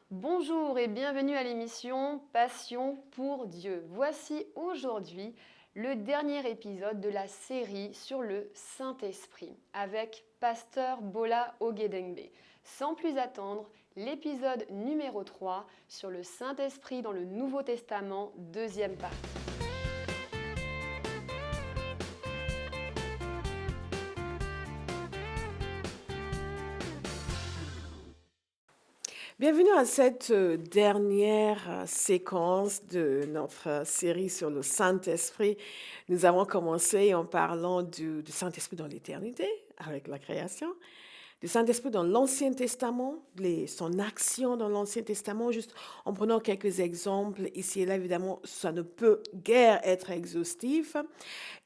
Bonjour et bienvenue à l'émission Passion pour Dieu. Voici aujourd'hui le dernier épisode de la série sur le Saint-Esprit avec Pasteur Bola Ogedengbe. Sans plus attendre, l'épisode numéro 3 sur le Saint-Esprit dans le Nouveau Testament, deuxième partie. Bienvenue à cette dernière séquence de notre série sur le Saint-Esprit. Nous avons commencé en parlant du Saint-Esprit dans l'éternité, avec la création, du Saint-Esprit dans l'Ancien Testament, son action dans l'Ancien Testament, juste en prenant quelques exemples ici et là. Évidemment, ça ne peut guère être exhaustif.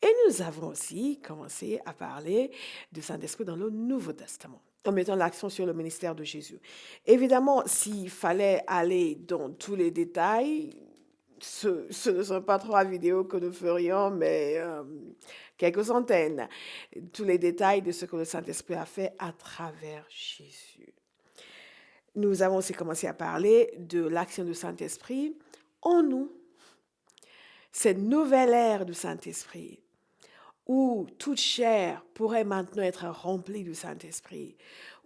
Et nous avons aussi commencé à parler du Saint-Esprit dans le Nouveau Testament, en mettant l'accent sur le ministère de Jésus. Évidemment, s'il fallait aller dans tous les détails, ce ne sont pas 3 vidéos que nous ferions, mais quelques centaines. Tous les détails de ce que le Saint-Esprit a fait à travers Jésus. Nous avons aussi commencé à parler de l'action du Saint-Esprit en nous, cette nouvelle ère du Saint-Esprit, où toute chair pourrait maintenant être remplie du Saint-Esprit,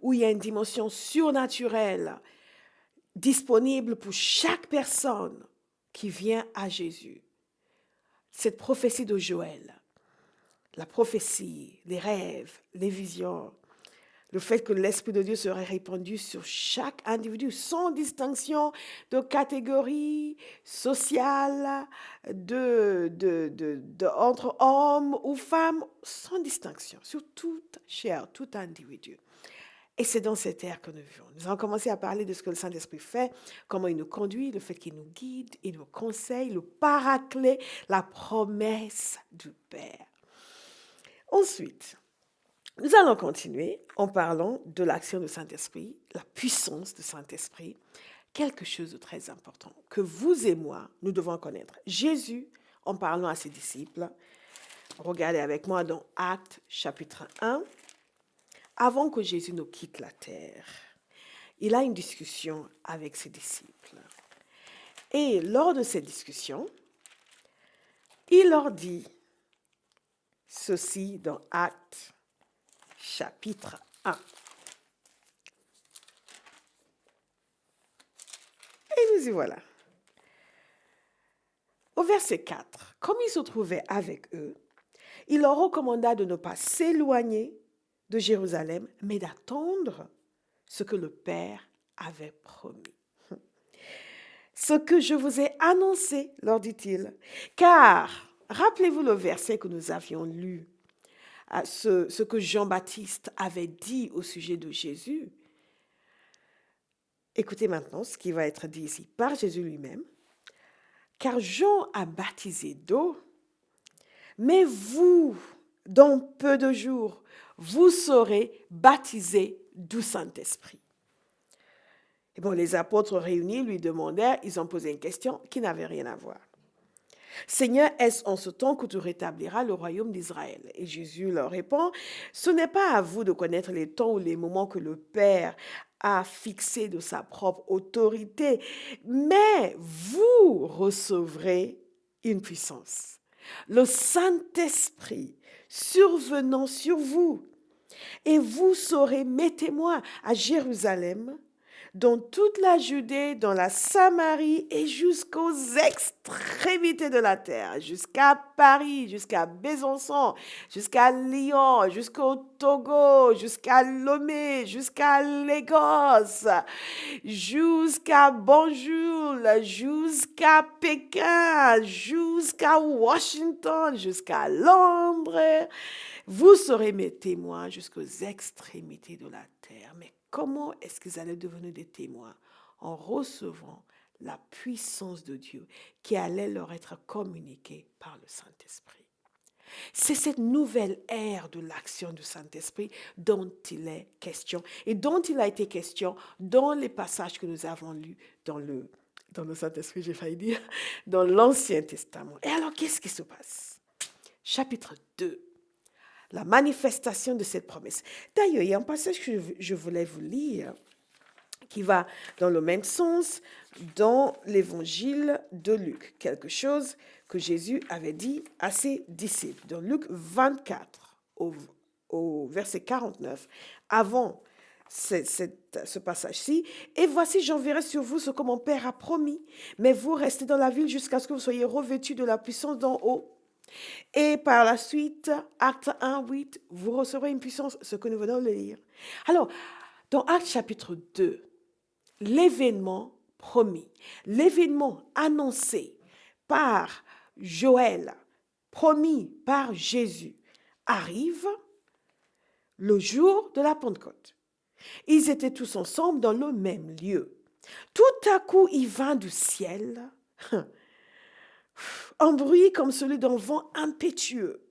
où il y a une dimension surnaturelle disponible pour chaque personne qui vient à Jésus. Cette prophétie de Joël, la prophétie, les rêves, les visions, le fait que l'Esprit de Dieu serait répandu sur chaque individu sans distinction de catégorie sociale, entre hommes ou femmes, sans distinction, sur toute chair, tout individu. Et c'est dans cette ère que nous vivons. Nous avons commencé à parler de ce que le Saint-Esprit fait, comment il nous conduit, le fait qu'il nous guide, il nous conseille, le paraclet, la promesse du Père. Ensuite, nous allons continuer en parlant de l'action du Saint-Esprit, la puissance du Saint-Esprit, quelque chose de très important que vous et moi, nous devons connaître. Jésus, en parlant à ses disciples, regardez avec moi dans Actes chapitre 1, avant que Jésus ne quitte la terre, il a une discussion avec ses disciples. Et lors de cette discussion, il leur dit ceci dans Actes chapitre 1. Et nous y voilà. Au verset 4, comme il se trouvait avec eux, il leur recommanda de ne pas s'éloigner de Jérusalem, mais d'attendre ce que le Père avait promis. Ce que je vous ai annoncé, leur dit-il, car rappelez-vous le verset que nous avions lu, ce que Jean-Baptiste avait dit au sujet de Jésus. Écoutez maintenant ce qui va être dit ici par Jésus lui-même. Car Jean a baptisé d'eau, mais vous, dans peu de jours, vous serez baptisés du Saint-Esprit. Et bon, les apôtres réunis lui demandèrent, ils ont posé une question qui n'avait rien à voir. Seigneur, est-ce en ce temps que tu rétabliras le royaume d'Israël? Et Jésus leur répond, ce n'est pas à vous de connaître les temps ou les moments que le Père a fixés de sa propre autorité, mais vous recevrez une puissance. Le Saint-Esprit survenant sur vous, et vous serez mes témoins à Jérusalem, dans toute la Judée, dans la Samarie et jusqu'aux extrémités de la terre, jusqu'à Paris, jusqu'à Besançon, jusqu'à Lyon, jusqu'au Togo, jusqu'à Lomé, jusqu'à Lagos, jusqu'à Banjul, jusqu'à Pékin, jusqu'à Washington, jusqu'à Londres. Vous serez mes témoins jusqu'aux extrémités de la terre. Mais comment est-ce qu'ils allaient devenir des témoins? En recevant la puissance de Dieu qui allait leur être communiquée par le Saint-Esprit. C'est cette nouvelle ère de l'action du Saint-Esprit dont il est question et dont il a été question dans les passages que nous avons lus dans le Saint-Esprit, j'ai failli dire, dans l'Ancien Testament. Et alors, qu'est-ce qui se passe? Chapitre 2. La manifestation de cette promesse. D'ailleurs, il y a un passage que je voulais vous lire qui va dans le même sens dans l'évangile de Luc. Quelque chose que Jésus avait dit à ses disciples. Dans Luc 24, au verset 49, avant ce passage-ci. Et voici, j'enverrai sur vous ce que mon Père a promis, mais vous restez dans la ville jusqu'à ce que vous soyez revêtus de la puissance d'en haut. Et par la suite, Acte 1, 8, vous recevrez une puissance, ce que nous venons de lire. Alors, dans Acte chapitre 2, l'événement promis, l'événement annoncé par Joël, promis par Jésus, arrive le jour de la Pentecôte. Ils étaient tous ensemble dans le même lieu. Tout à coup, il vint du ciel un bruit comme celui d'un vent impétueux.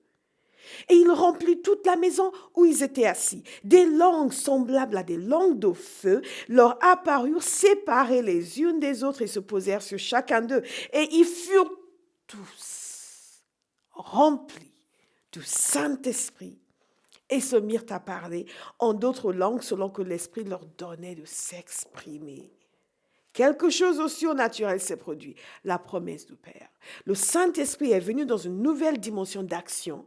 Et il remplit toute la maison où ils étaient assis. Des langues semblables à des langues de feu leur apparurent séparées les unes des autres et se posèrent sur chacun d'eux. Et ils furent tous remplis du Saint-Esprit et se mirent à parler en d'autres langues selon que l'Esprit leur donnait de s'exprimer. Quelque chose de surnaturel s'est produit, la promesse du Père. Le Saint-Esprit est venu dans une nouvelle dimension d'action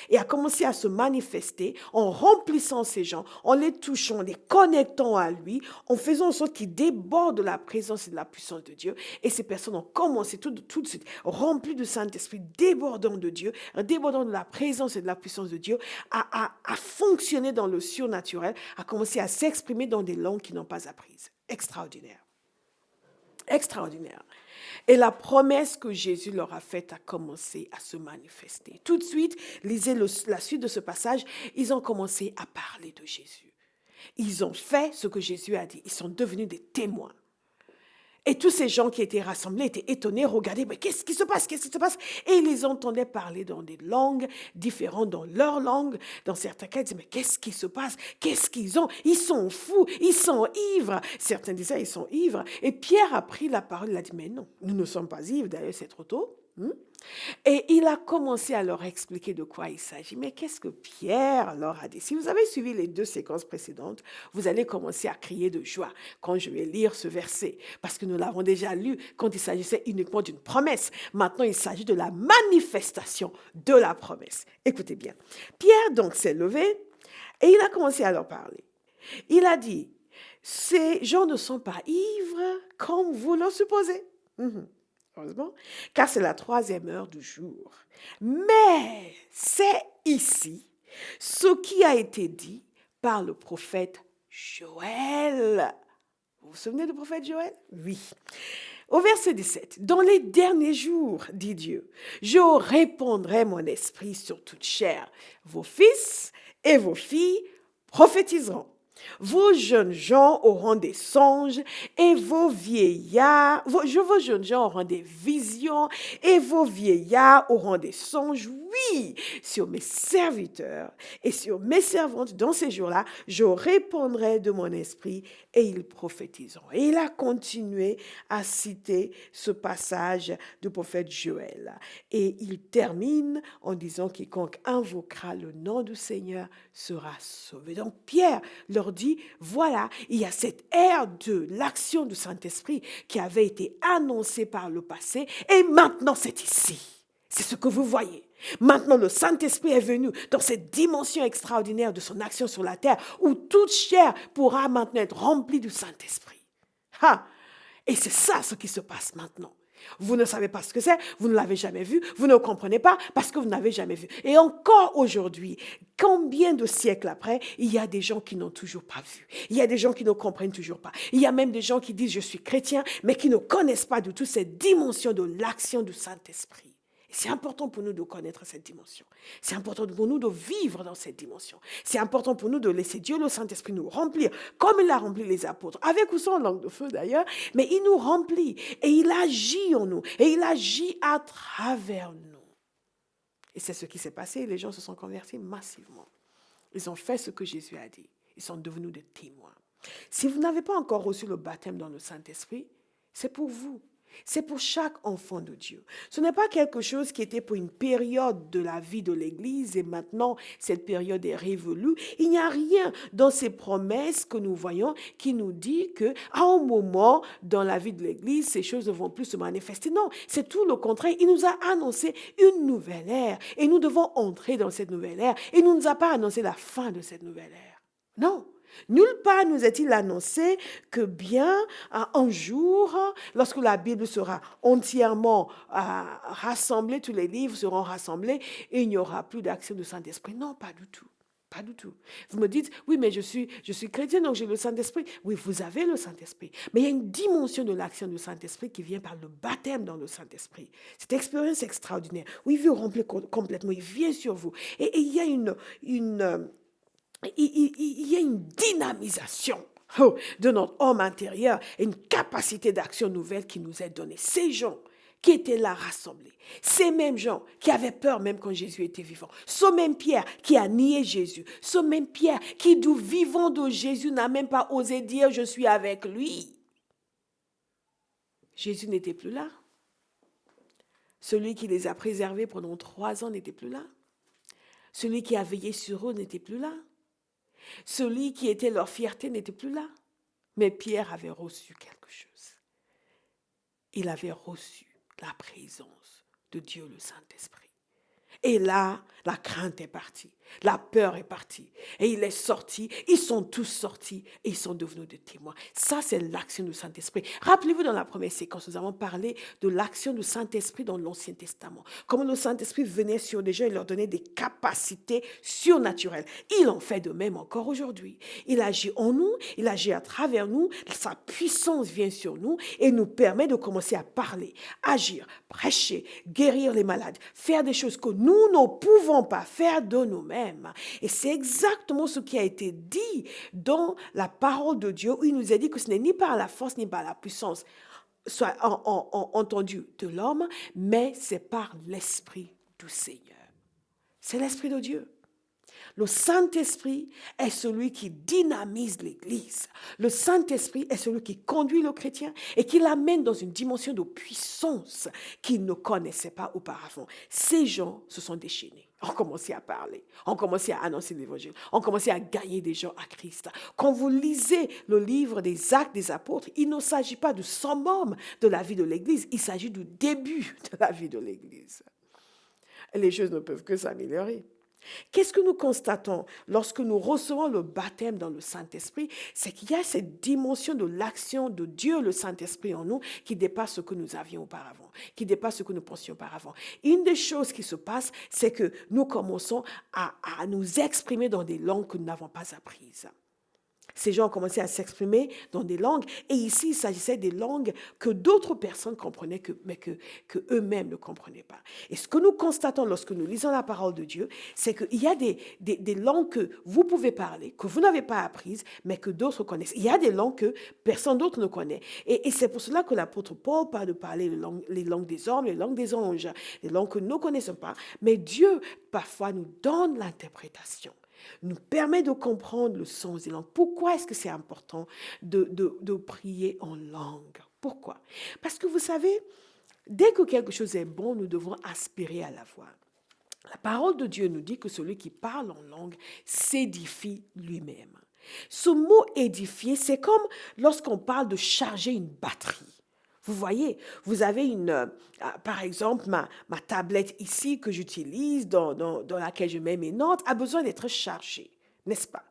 et a commencé à se manifester en remplissant ces gens, en les touchant, en les connectant à lui, en faisant en sorte qu'ils débordent de la présence et de la puissance de Dieu. Et ces personnes ont commencé tout de suite, remplies du Saint-Esprit, débordant de Dieu, débordant de la présence et de la puissance de Dieu, à fonctionner dans le surnaturel, à commencer à s'exprimer dans des langues qu'ils n'ont pas apprises. Extraordinaire. Extraordinaire. Et la promesse que Jésus leur a faite a commencé à se manifester. Tout de suite, lisez la suite de ce passage, ils ont commencé à parler de Jésus. Ils ont fait ce que Jésus a dit. Ils sont devenus des témoins. Et tous ces gens qui étaient rassemblés étaient étonnés, regardaient, mais qu'est-ce qui se passe, qu'est-ce qui se passe? Et ils les entendaient parler dans des langues différentes, dans leur langue. Dans certains cas, ils disaient, mais qu'est-ce qui se passe? Qu'est-ce qu'ils ont? Ils sont fous, ils sont ivres. Certains disaient, ils sont ivres. Et Pierre a pris la parole, il a dit, mais non, nous ne sommes pas ivres, d'ailleurs c'est trop tôt. Et il a commencé à leur expliquer de quoi il s'agit. Mais qu'est-ce que Pierre leur a dit? Si vous avez suivi les deux séquences précédentes, vous allez commencer à crier de joie quand je vais lire ce verset. Parce que nous l'avons déjà lu quand il s'agissait uniquement d'une promesse. Maintenant, il s'agit de la manifestation de la promesse. Écoutez bien. Pierre donc s'est levé et il a commencé à leur parler. Il a dit, ces gens ne sont pas ivres comme vous le supposez. Heureusement, car c'est la 3e heure du jour. Mais c'est ici ce qui a été dit par le prophète Joël. Vous vous souvenez du prophète Joël? Oui. Au verset 17, « Dans les derniers jours, dit Dieu, je répandrai mon esprit sur toute chair. Vos fils et vos filles prophétiseront. Vos jeunes gens auront des songes et vos vieillards, vos jeunes gens auront des visions et vos vieillards auront des songes. Oui, sur mes serviteurs et sur mes servantes dans ces jours-là, je répondrai de mon esprit et ils prophétiseront. » Et il a continué à citer ce passage du prophète Joël. Et il termine en disant, « Quiconque invoquera le nom du Seigneur sera sauvé. » Donc Pierre leur dit, voilà, il y a cette ère de l'action du Saint-Esprit qui avait été annoncée par le passé et maintenant c'est ici. C'est ce que vous voyez. Maintenant, le Saint-Esprit est venu dans cette dimension extraordinaire de son action sur la terre où toute chair pourra maintenant être remplie du Saint-Esprit. Et c'est ça ce qui se passe maintenant. Vous ne savez pas ce que c'est, vous ne l'avez jamais vu, vous ne comprenez pas parce que vous n'avez jamais vu. Et encore aujourd'hui, combien de siècles après, il y a des gens qui n'ont toujours pas vu. Il y a des gens qui ne comprennent toujours pas. Il y a même des gens qui disent « je suis chrétien », mais qui ne connaissent pas du tout cette dimension de l'action du Saint-Esprit. C'est important pour nous de connaître cette dimension. C'est important pour nous de vivre dans cette dimension. C'est important pour nous de laisser Dieu, le Saint-Esprit, nous remplir, comme il a rempli les apôtres, avec ou sans langue de feu d'ailleurs, mais il nous remplit et il agit en nous et il agit à travers nous. Et c'est ce qui s'est passé, les gens se sont convertis massivement. Ils ont fait ce que Jésus a dit. Ils sont devenus des témoins. Si vous n'avez pas encore reçu le baptême dans le Saint-Esprit, c'est pour vous. C'est pour chaque enfant de Dieu. Ce n'est pas quelque chose qui était pour une période de la vie de l'Église et maintenant cette période est révolue. Il n'y a rien dans ces promesses que nous voyons qui nous dit qu'à un moment dans la vie de l'Église, ces choses ne vont plus se manifester. Non, c'est tout le contraire. Il nous a annoncé une nouvelle ère et nous devons entrer dans cette nouvelle ère. Et il ne nous a pas annoncé la fin de cette nouvelle ère. Non. Nulle part nous est-il annoncé que bien un jour, lorsque la Bible sera entièrement rassemblée, tous les livres seront rassemblés, et il n'y aura plus d'action du Saint-Esprit. Non, pas du tout. Pas du tout. Vous me dites, oui, mais je suis chrétien, donc j'ai le Saint-Esprit. Oui, vous avez le Saint-Esprit. Mais il y a une dimension de l'action du Saint-Esprit qui vient par le baptême dans le Saint-Esprit. Cette expérience extraordinaire, où il veut remplir complètement, il vient sur vous. Et il y a il y a une dynamisation de notre homme intérieur et une capacité d'action nouvelle qui nous est donnée. Ces gens qui étaient là rassemblés, ces mêmes gens qui avaient peur même quand Jésus était vivant, ce même Pierre qui a nié Jésus, ce même Pierre qui du vivant de Jésus n'a même pas osé dire « je suis avec lui ». Jésus n'était plus là. Celui qui les a préservés pendant 3 ans n'était plus là. Celui qui a veillé sur eux n'était plus là. Celui qui était leur fierté n'était plus là. Mais Pierre avait reçu quelque chose. Il avait reçu la présence de Dieu le Saint-Esprit. Et là, la crainte est partie, la peur est partie. Et il est sorti, ils sont tous sortis et ils sont devenus des témoins. Ça, c'est l'action du Saint-Esprit. Rappelez-vous, dans la première séquence, nous avons parlé de l'action du Saint-Esprit dans l'Ancien Testament. Comment le Saint-Esprit venait sur des gens et leur donnait des capacités surnaturelles. Il en fait de même encore aujourd'hui. Il agit en nous, il agit à travers nous, sa puissance vient sur nous et nous permet de commencer à parler, agir, prêcher, guérir les malades, faire des choses que nous ne pouvons pas faire de nous-mêmes. Et c'est exactement ce qui a été dit dans la parole de Dieu, où il nous a dit que ce n'est ni par la force ni par la puissance, soit entendu de l'homme, mais c'est par l'Esprit du Seigneur. C'est l'Esprit de Dieu. Le Saint-Esprit est celui qui dynamise l'Église. Le Saint-Esprit est celui qui conduit le chrétien et qui l'amène dans une dimension de puissance qu'il ne connaissait pas auparavant. Ces gens se sont déchaînés, ont commencé à parler, ont commencé à annoncer l'Évangile, ont commencé à gagner des gens à Christ. Quand vous lisez le livre des Actes des Apôtres, il ne s'agit pas du summum de la vie de l'Église, il s'agit du début de la vie de l'Église. Les choses ne peuvent que s'améliorer. Qu'est-ce que nous constatons lorsque nous recevons le baptême dans le Saint-Esprit? C'est qu'il y a cette dimension de l'action de Dieu, le Saint-Esprit en nous, qui dépasse ce que nous avions auparavant, qui dépasse ce que nous pensions auparavant. Une des choses qui se passe, c'est que nous commençons à nous exprimer dans des langues que nous n'avons pas apprises. Ces gens ont commencé à s'exprimer dans des langues. Et ici, il s'agissait des langues que d'autres personnes comprenaient, mais que eux-mêmes ne comprenaient pas. Et ce que nous constatons lorsque nous lisons la parole de Dieu, c'est qu'il y a des langues que vous pouvez parler, que vous n'avez pas apprises, mais que d'autres connaissent. Il y a des langues que personne d'autre ne connaît. Et c'est pour cela que l'apôtre Paul parle de parler les langues des hommes, les langues des anges, les langues que nous ne connaissons pas. Mais Dieu, parfois, nous donne l'interprétation, nous permet de comprendre le sens des langues. Pourquoi est-ce que c'est important de prier en langue? Pourquoi? Parce que vous savez, dès que quelque chose est bon, nous devons aspirer à l'avoir. La parole de Dieu nous dit que celui qui parle en langue s'édifie lui-même. Ce mot édifier, c'est comme lorsqu'on parle de charger une batterie. Vous voyez, vous avez par exemple, ma tablette ici que j'utilise, dans laquelle je mets mes notes, a besoin d'être chargée, n'est-ce pas?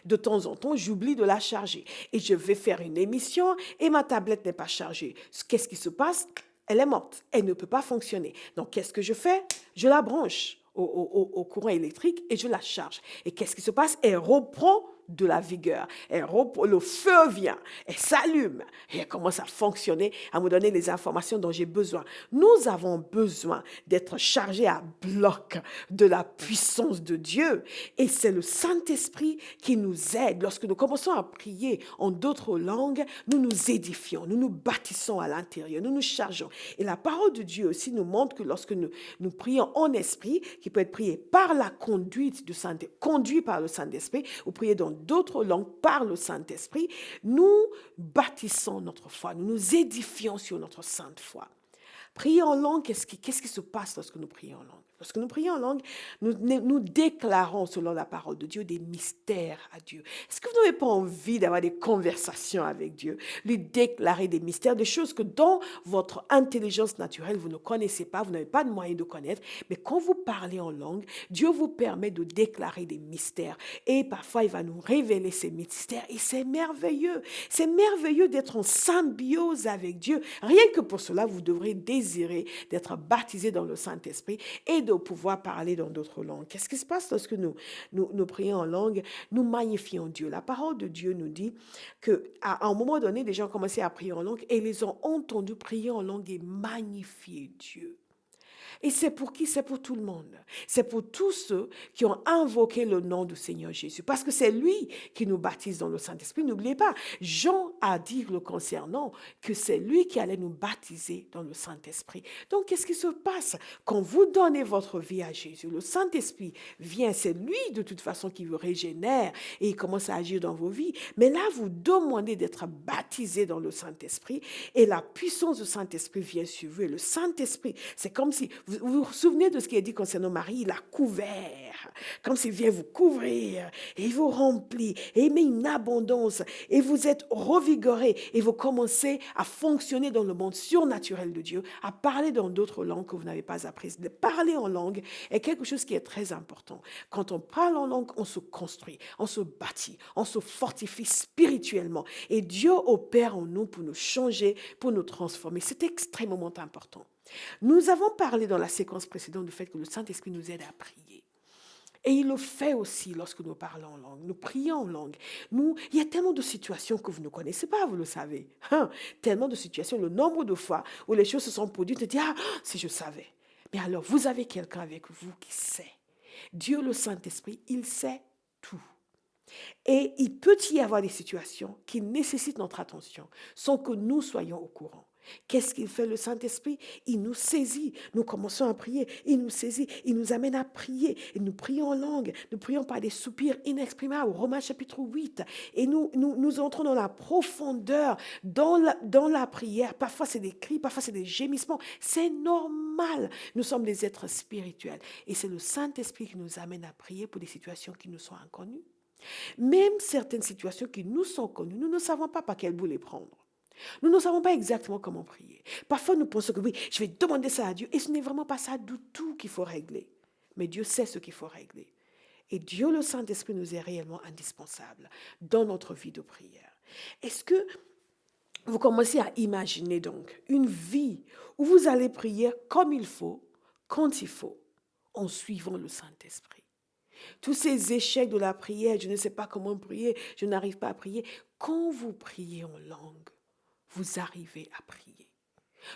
De temps en temps, j'oublie de la charger et je vais faire une émission et ma tablette n'est pas chargée. Qu'est-ce qui se passe? Elle est morte, elle ne peut pas fonctionner. Donc, qu'est-ce que je fais? Je la branche au courant électrique et je la charge. Et qu'est-ce qui se passe? Elle reprend de la vigueur. Le feu vient, elle s'allume et elle commence à fonctionner, à me donner les informations dont j'ai besoin. Nous avons besoin d'être chargés à bloc de la puissance de Dieu. Et c'est le Saint-Esprit qui nous aide. Lorsque nous commençons à prier en d'autres langues, nous nous édifions, nous nous bâtissons à l'intérieur, nous nous chargeons. Et la parole de Dieu aussi nous montre que lorsque nous prions en esprit, qui peut être prié par la conduite du Saint-Esprit, conduit par le Saint-Esprit, ou prier dans d'autres langues par le Saint-Esprit, nous bâtissons notre foi, nous nous édifions sur notre sainte foi. Prier en langue, qu'est-ce qui se passe lorsque nous prions en langue? Lorsque nous prions en langue, nous déclarons, selon la parole de Dieu, des mystères à Dieu. Est-ce que vous n'avez pas envie d'avoir des conversations avec Dieu, lui déclarer des mystères, des choses que dans votre intelligence naturelle, vous ne connaissez pas, vous n'avez pas de moyen de connaître, mais quand vous parlez en langue, Dieu vous permet de déclarer des mystères. Et parfois, il va nous révéler ces mystères et c'est merveilleux. C'est merveilleux d'être en symbiose avec Dieu. Rien que pour cela, vous devrez désirer d'être baptisé dans le Saint-Esprit et de pouvoir parler dans d'autres langues. Qu'est-ce qui se passe lorsque nous prions en langue? Nous magnifions Dieu. La parole de Dieu nous dit qu'à un moment donné, des gens commençaient à prier en langue et ils les ont entendus prier en langue et magnifier Dieu. Et c'est pour qui? C'est pour tout le monde. C'est pour tous ceux qui ont invoqué le nom du Seigneur Jésus. Parce que c'est lui qui nous baptise dans le Saint-Esprit. N'oubliez pas, Jean a dit le concernant que c'est lui qui allait nous baptiser dans le Saint-Esprit. Donc, qu'est-ce qui se passe? Quand vous donnez votre vie à Jésus, le Saint-Esprit vient. C'est lui, de toute façon, qui vous régénère et il commence à agir dans vos vies. Mais là, vous demandez d'être baptisé dans le Saint-Esprit et la puissance du Saint-Esprit vient sur vous. Et le Saint-Esprit, c'est comme si... Vous vous souvenez de ce qui est dit concernant Marie? Il a couvert, comme s'il vient vous couvrir, et il vous remplit, et il met une abondance, et vous êtes revigoré, et vous commencez à fonctionner dans le monde surnaturel de Dieu, à parler dans d'autres langues que vous n'avez pas apprises. De parler en langue est quelque chose qui est très important. Quand on parle en langue, on se construit, on se bâtit, on se fortifie spirituellement, et Dieu opère en nous pour nous changer, pour nous transformer. C'est extrêmement important. Nous avons parlé dans la séquence précédente du fait que le Saint-Esprit nous aide à prier. Et il le fait aussi lorsque nous parlons en langue, nous prions en langue. Il y a tellement de situations que vous ne connaissez pas, vous le savez. Tellement de situations, le nombre de fois où les choses se sont produites, tu te dis, ah, si je savais. Mais alors, vous avez quelqu'un avec vous qui sait. Dieu, le Saint-Esprit, il sait tout. Et il peut y avoir des situations qui nécessitent notre attention sans que nous soyons au courant. Qu'est-ce qu'il fait le Saint-Esprit? Il nous saisit. Nous commençons à prier. Il nous saisit. Il nous amène à prier. Et nous prions en langue. Nous prions par des soupirs inexprimables. Romains chapitre 8. Et nous entrons dans la profondeur, dans la prière. Parfois, c'est des cris. Parfois, c'est des gémissements. C'est normal. Nous sommes des êtres spirituels. Et c'est le Saint-Esprit qui nous amène à prier pour des situations qui nous sont inconnues. Même certaines situations qui nous sont connues, nous ne savons pas par quel bout les prendre. Nous ne savons pas exactement comment prier. Parfois, nous pensons que oui, je vais demander ça à Dieu. Et ce n'est vraiment pas ça du tout qu'il faut régler. Mais Dieu sait ce qu'il faut régler. Et Dieu, le Saint-Esprit, nous est réellement indispensable dans notre vie de prière. Est-ce que vous commencez à imaginer donc une vie où vous allez prier comme il faut, quand il faut, en suivant le Saint-Esprit? Tous ces échecs de la prière, je ne sais pas comment prier, je n'arrive pas à prier. Quand vous priez en langue, vous arrivez à prier.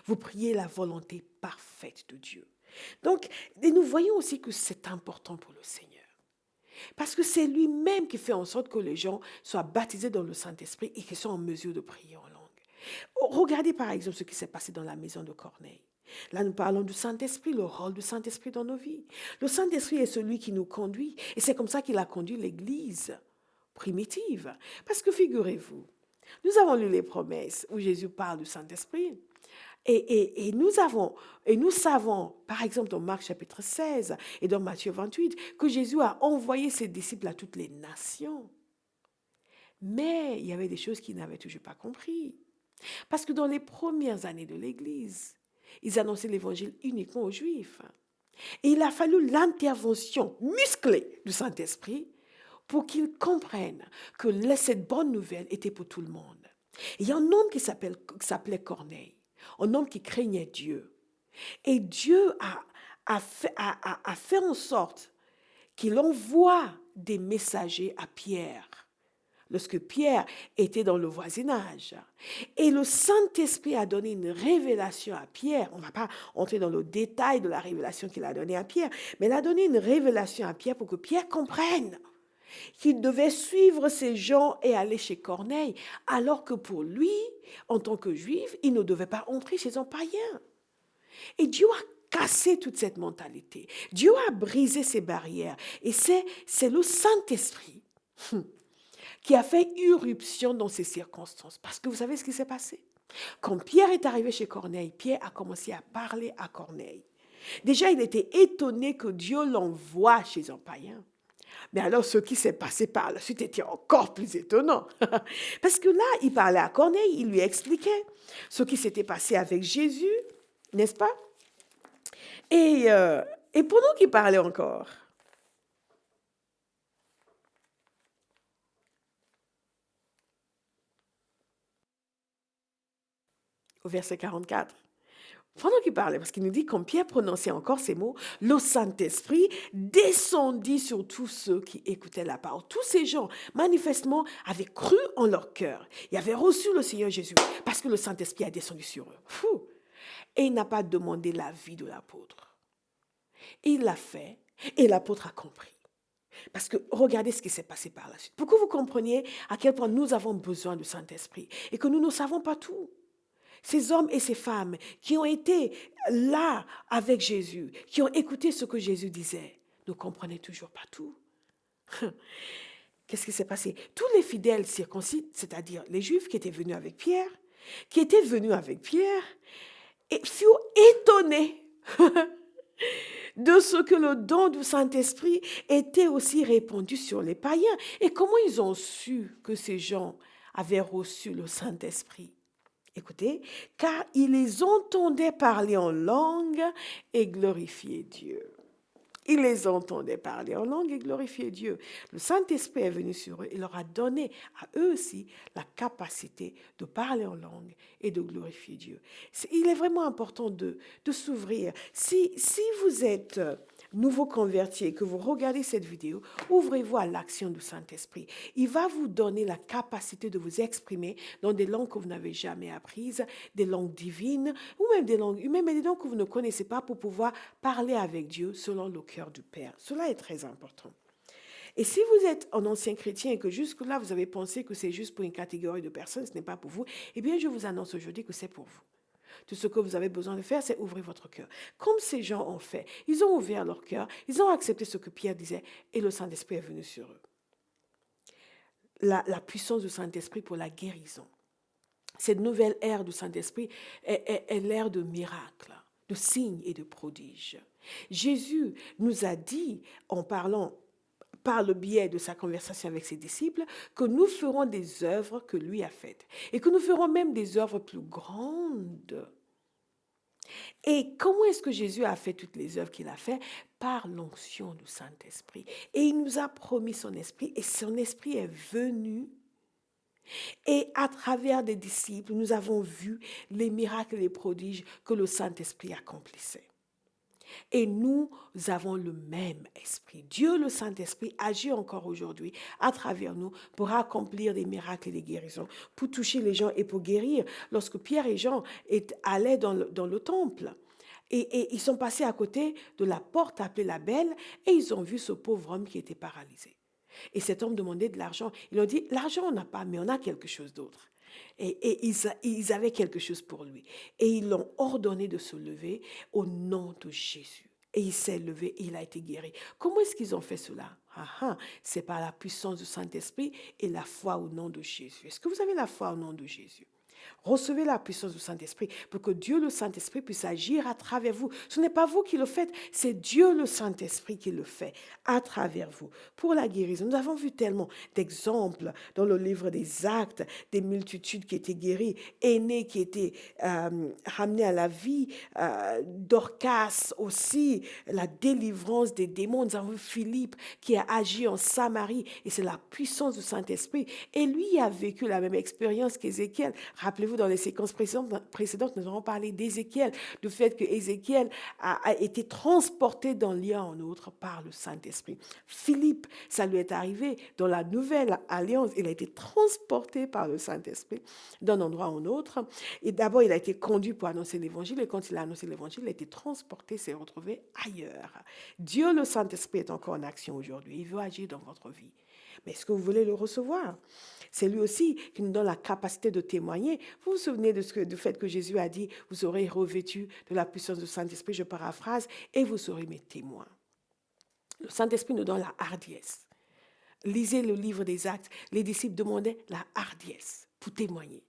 Vous priez la volonté parfaite de Dieu. Donc, et nous voyons aussi que c'est important pour le Seigneur. Parce que c'est lui-même qui fait en sorte que les gens soient baptisés dans le Saint-Esprit et qu'ils soient en mesure de prier en langue. Regardez par exemple ce qui s'est passé dans la maison de Corneille. Là, nous parlons du Saint-Esprit, le rôle du Saint-Esprit dans nos vies. Le Saint-Esprit est celui qui nous conduit. Et c'est comme ça qu'il a conduit l'Église primitive. Parce que figurez-vous, nous avons lu les promesses où Jésus parle du Saint-Esprit. Et nous savons, par exemple dans Marc chapitre 16 et dans Matthieu 28, que Jésus a envoyé ses disciples à toutes les nations. Mais il y avait des choses qu'ils n'avaient toujours pas compris. Parce que dans les premières années de l'Église, ils annonçaient l'évangile uniquement aux Juifs. Et il a fallu l'intervention musclée du Saint-Esprit pour qu'ils comprennent que cette bonne nouvelle était pour tout le monde. Et il y a un homme qui s'appelait Corneille, un homme qui craignait Dieu. Et Dieu a fait en sorte qu'il envoie des messagers à Pierre, lorsque Pierre était dans le voisinage. Et le Saint-Esprit a donné une révélation à Pierre. On ne va pas entrer dans le détail de la révélation qu'il a donnée à Pierre, mais il a donné une révélation à Pierre pour que Pierre comprenne qu'il devait suivre ces gens et aller chez Corneille, alors que pour lui, en tant que juif, il ne devait pas entrer chez un païen. Et Dieu a cassé toute cette mentalité. Dieu a brisé ces barrières. Et c'est le Saint-Esprit qui a fait irruption dans ces circonstances. Parce que vous savez ce qui s'est passé? Quand Pierre est arrivé chez Corneille, Pierre a commencé à parler à Corneille. Déjà, il était étonné que Dieu l'envoie chez un païen. Mais alors, ce qui s'est passé par la suite était encore plus étonnant. Parce que là, il parlait à Corneille, il lui expliquait ce qui s'était passé avec Jésus, n'est-ce pas? Et pendant qu'il parlait encore, au verset 44, pendant qu'il parlait, parce qu'il nous dit, quand Pierre prononçait encore ces mots, le Saint-Esprit descendit sur tous ceux qui écoutaient la parole. Tous ces gens, manifestement, avaient cru en leur cœur. Ils avaient reçu le Seigneur Jésus, parce que le Saint-Esprit a descendu sur eux. Fou. Et il n'a pas demandé l'avis de l'apôtre. Il l'a fait, et l'apôtre a compris. Parce que regardez ce qui s'est passé par la suite. Pour que vous compreniez à quel point nous avons besoin du Saint-Esprit, et que nous ne savons pas tout. Ces hommes et ces femmes qui ont été là avec Jésus, qui ont écouté ce que Jésus disait, ne comprenaient toujours pas tout. Qu'est-ce qui s'est passé? Tous les fidèles circoncis, c'est-à-dire les Juifs qui étaient venus avec Pierre, et furent étonnés de ce que le don du Saint-Esprit était aussi répandu sur les païens. Et comment ils ont su que ces gens avaient reçu le Saint-Esprit? Écoutez, car ils les entendaient parler en langue et glorifier Dieu. Ils les entendaient parler en langue et glorifier Dieu. Le Saint-Esprit est venu sur eux et leur a donné à eux aussi la capacité de parler en langue et de glorifier Dieu. Il est vraiment important de s'ouvrir. Si vous êtes nouveau converti et que vous regardez cette vidéo, ouvrez-vous à l'action du Saint-Esprit. Il va vous donner la capacité de vous exprimer dans des langues que vous n'avez jamais apprises, des langues divines ou même des langues humaines, mais des langues que vous ne connaissez pas pour pouvoir parler avec Dieu selon le cœur du Père. Cela est très important. Et si vous êtes un ancien chrétien et que jusque-là, vous avez pensé que c'est juste pour une catégorie de personnes, ce n'est pas pour vous, eh bien, je vous annonce aujourd'hui que c'est pour vous. Tout ce que vous avez besoin de faire, c'est ouvrir votre cœur. Comme ces gens ont fait, ils ont ouvert leur cœur, ils ont accepté ce que Pierre disait et le Saint-Esprit est venu sur eux. La puissance du Saint-Esprit pour la guérison. Cette nouvelle ère du Saint-Esprit est l'ère de miracles, de signes et de prodiges. Jésus nous a dit, en parlant par le biais de sa conversation avec ses disciples, que nous ferons des œuvres que lui a faites et que nous ferons même des œuvres plus grandes. Et comment est-ce que Jésus a fait toutes les œuvres qu'il a faites? Par l'onction du Saint-Esprit. Et il nous a promis son esprit et son esprit est venu. Et à travers des disciples, nous avons vu les miracles et les prodiges que le Saint-Esprit accomplissait. Et nous avons le même esprit. Dieu, le Saint-Esprit, agit encore aujourd'hui à travers nous pour accomplir des miracles et des guérisons, pour toucher les gens et pour guérir. Lorsque Pierre et Jean allaient dans le temple, et ils sont passés à côté de la porte appelée la Belle, et ils ont vu ce pauvre homme qui était paralysé. Et cet homme demandait de l'argent. Ils ont dit, l'argent on n'a pas, mais on a quelque chose d'autre. Et ils avaient quelque chose pour lui. Et ils l'ont ordonné de se lever au nom de Jésus. Et il s'est levé et il a été guéri. Comment est-ce qu'ils ont fait cela? C'est par la puissance du Saint-Esprit et la foi au nom de Jésus. Est-ce que vous avez la foi au nom de Jésus? Recevez la puissance du Saint-Esprit pour que Dieu, le Saint-Esprit, puisse agir à travers vous. Ce n'est pas vous qui le faites, c'est Dieu, le Saint-Esprit, qui le fait à travers vous. Pour la guérison, nous avons vu tellement d'exemples dans le livre des Actes, des multitudes qui étaient guéries, Énée qui était ramené à la vie, Dorcas aussi, la délivrance des démons. Nous avons vu Philippe qui a agi en Samarie et c'est la puissance du Saint-Esprit. Et lui a vécu la même expérience qu'Ézéchiel. Rappelez-vous, dans les séquences précédentes, nous avons parlé d'Ézéchiel, du fait que Ézéchiel a été transporté d'un lieu à un autre par le Saint-Esprit. Philippe, ça lui est arrivé dans la nouvelle alliance, il a été transporté par le Saint-Esprit d'un endroit à un autre. Et d'abord, il a été conduit pour annoncer l'évangile, et quand il a annoncé l'évangile, il a été transporté, s'est retrouvé ailleurs. Dieu, le Saint-Esprit, est encore en action aujourd'hui. Il veut agir dans votre vie. Mais est-ce que vous voulez le recevoir? C'est lui aussi qui nous donne la capacité de témoigner. Vous vous souvenez du fait que Jésus a dit, vous serez revêtus de la puissance du Saint-Esprit, je paraphrase, et vous serez mes témoins. Le Saint-Esprit nous donne la hardiesse, lisez le livre des Actes, les disciples demandaient la hardiesse pour témoigner.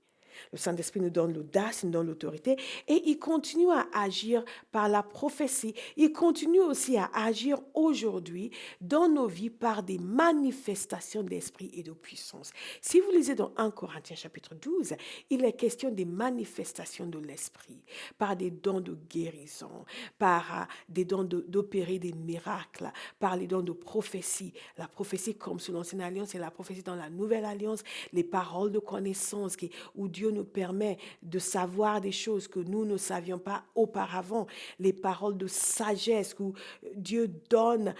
Le Saint-Esprit nous donne l'audace, nous donne l'autorité et il continue à agir par la prophétie. Il continue aussi à agir aujourd'hui dans nos vies par des manifestations d'esprit et de puissance. Si vous lisez dans 1 Corinthiens chapitre 12, il est question des manifestations de l'esprit, par des dons de guérison, par des dons d'opérer des miracles, par les dons de prophétie. La prophétie comme sous l'Ancienne Alliance et la prophétie dans la Nouvelle Alliance, les paroles de connaissance où Dieu nous permet de savoir des choses que nous ne savions pas auparavant, les paroles de sagesse où Dieu donne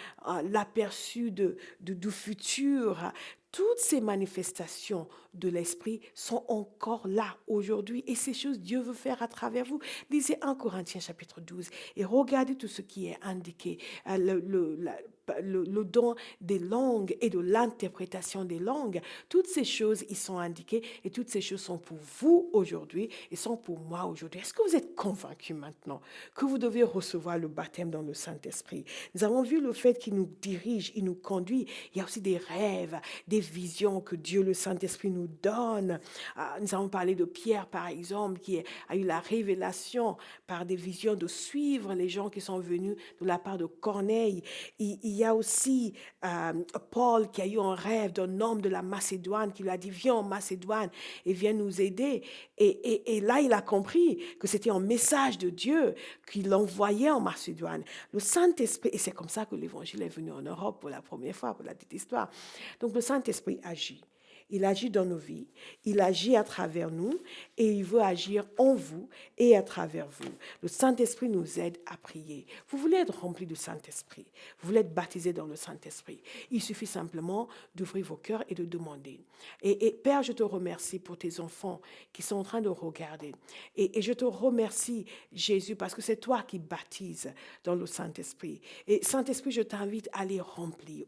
l'aperçu du futur. Toutes ces manifestations de l'esprit sont encore là aujourd'hui et ces choses Dieu veut faire à travers vous. Lisez 1 Corinthiens chapitre 12 et regardez tout ce qui est indiqué, le don des langues et de l'interprétation des langues. Toutes ces choses y sont indiquées et toutes ces choses sont pour vous aujourd'hui et sont pour moi aujourd'hui. Est-ce que vous êtes convaincus maintenant que vous devez recevoir le baptême dans le Saint-Esprit? Nous avons vu le fait qu'il nous dirige, il nous conduit. Il y a aussi des rêves, des visions que Dieu, le Saint-Esprit, nous donne. Nous avons parlé de Pierre, par exemple, qui a eu la révélation par des visions de suivre les gens qui sont venus de la part de Corneille. Il y a aussi Paul qui a eu un rêve d'un homme de la Macédoine qui lui a dit « Viens en Macédoine et viens nous aider ». Et là, il a compris que c'était un message de Dieu qu'il envoyait en Macédoine. Le Saint-Esprit, et c'est comme ça que l'Évangile est venu en Europe pour la première fois, pour la petite histoire. Donc le Saint-Esprit agit. Il agit dans nos vies, il agit à travers nous et il veut agir en vous et à travers vous. Le Saint-Esprit nous aide à prier. Vous voulez être rempli du Saint-Esprit, vous voulez être baptisé dans le Saint-Esprit. Il suffit simplement d'ouvrir vos cœurs et de demander. Et Père, je te remercie pour tes enfants qui sont en train de regarder. Et je te remercie, Jésus, parce que c'est toi qui baptises dans le Saint-Esprit. Et Saint-Esprit, je t'invite à les remplir.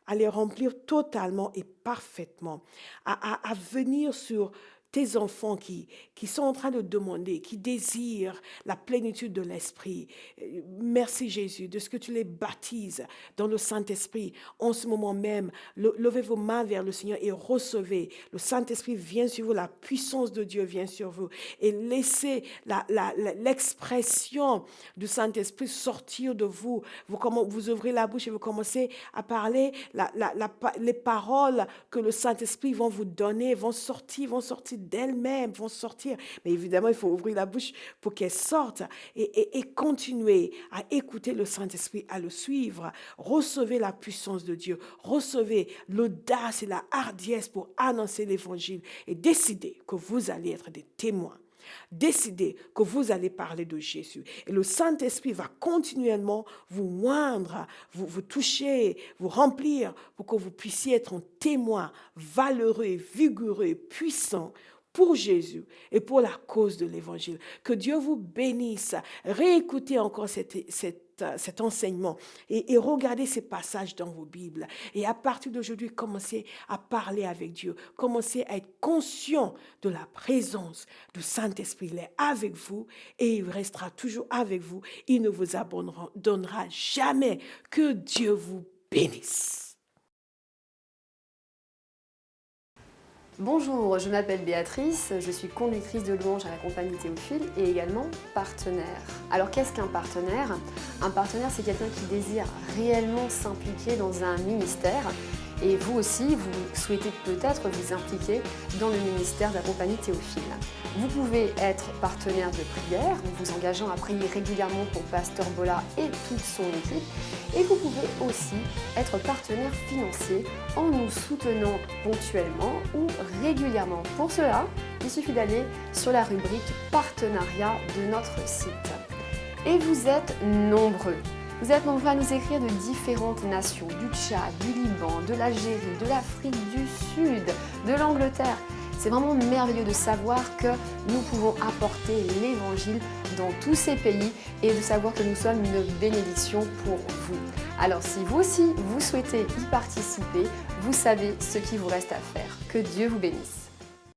À les remplir totalement et parfaitement, à venir sur tes enfants qui sont en train de demander, qui désirent la plénitude de l'Esprit. Merci Jésus de ce que tu les baptises dans le Saint-Esprit. En ce moment même, levez vos mains vers le Seigneur et recevez. Le Saint-Esprit vient sur vous, la puissance de Dieu vient sur vous. Et laissez l'expression du Saint-Esprit sortir de vous. Vous ouvrez la bouche et vous commencez à parler. Les paroles que le Saint-Esprit va vous donner vont sortir d'elles-mêmes, vont sortir. Mais évidemment, il faut ouvrir la bouche pour qu'elles sortent et continuer à écouter le Saint-Esprit, à le suivre. Recevez la puissance de Dieu. Recevez l'audace et la hardiesse pour annoncer l'Évangile et décidez que vous allez être des témoins. Décidez que vous allez parler de Jésus. Et le Saint-Esprit va continuellement vous moindre, vous toucher, vous remplir pour que vous puissiez être un témoin valeureux, vigoureux, puissant pour Jésus et pour la cause de l'Évangile. Que Dieu vous bénisse. Réécoutez encore cet enseignement et regardez ces passages dans vos Bibles. Et à partir d'aujourd'hui, commencez à parler avec Dieu. Commencez à être conscient de la présence du Saint-Esprit. Il est avec vous et il restera toujours avec vous. Il ne vous abandonnera jamais. Que Dieu vous bénisse. Bonjour, je m'appelle Béatrice, je suis conductrice de louange à la compagnie Théophile et également partenaire. Alors qu'est-ce qu'un partenaire? Un partenaire, c'est quelqu'un qui désire réellement s'impliquer dans un ministère. Et vous aussi, vous souhaitez peut-être vous impliquer dans le ministère de la compagnie Théophile. Vous pouvez être partenaire de prière en vous engageant à prier régulièrement pour Pasteur Bola et toute son équipe. Et vous pouvez aussi être partenaire financier en nous soutenant ponctuellement ou régulièrement. Pour cela, il suffit d'aller sur la rubrique partenariat de notre site. Et vous êtes nombreux. Vous êtes nombreux à nous écrire de différentes nations, du Tchad, du Liban, de l'Algérie, de l'Afrique du Sud, de l'Angleterre. C'est vraiment merveilleux de savoir que nous pouvons apporter l'Évangile dans tous ces pays et de savoir que nous sommes une bénédiction pour vous. Alors si vous aussi, vous souhaitez y participer, vous savez ce qu'il vous reste à faire. Que Dieu vous bénisse.